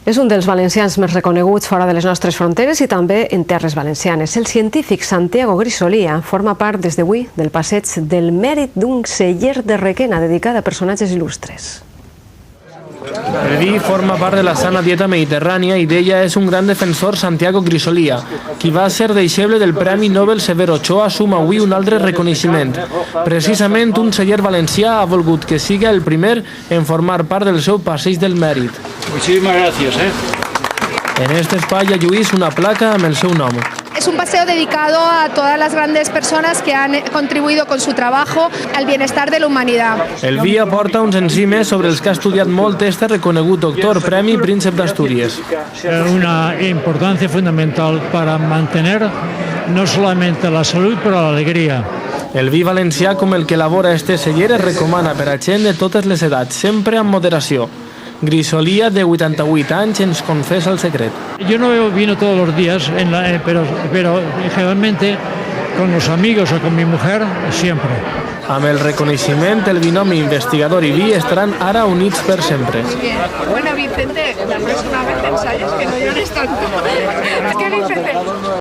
És un dels valencians més reconeguts fora de les nostres fronteres i també en terres valencianes. El científic Santiago Grisolia forma part des d'avui del passeig del mèrit d'un celler de Requena dedicat a personatges il·lustres. El vi forma part de la sana dieta mediterrània i d'ella és un gran defensor Santiago Grisolia, qui va ser deixeble del Premi Nobel Severo Ochoa suma avui un altre reconeixement. Precisament un celler valencià ha volgut que siga el primer en formar part del seu passeig del mèrit. Muchísimas gracias. En este espai ha lluís una placa amb el seu nom. Es un paseo dedicado a todas las grandes personas que han contribuido con su trabajo al bienestar de la humanidad. El vi aporta uns enzimes sobre els que ha estudiat molt este reconegut doctor Premi Príncep d'Astúries. Una importancia fundamental para mantener no solamente la salud, pero la alegría. El vi valencià com el que elabora este celler es recomana per a gent de totes les edats, sempre amb moderació. Grisolia, de 88 anys, ens confessa el secret. Yo no bebo vino todos los días, pero generalmente con los amigos o con mi mujer, siempre. Amb el reconeixement, el binomi investigador i vi estaran ara units per sempre. Bueno, Vicente, la próxima vez ensayes que no llores tanto. Es que Vicente...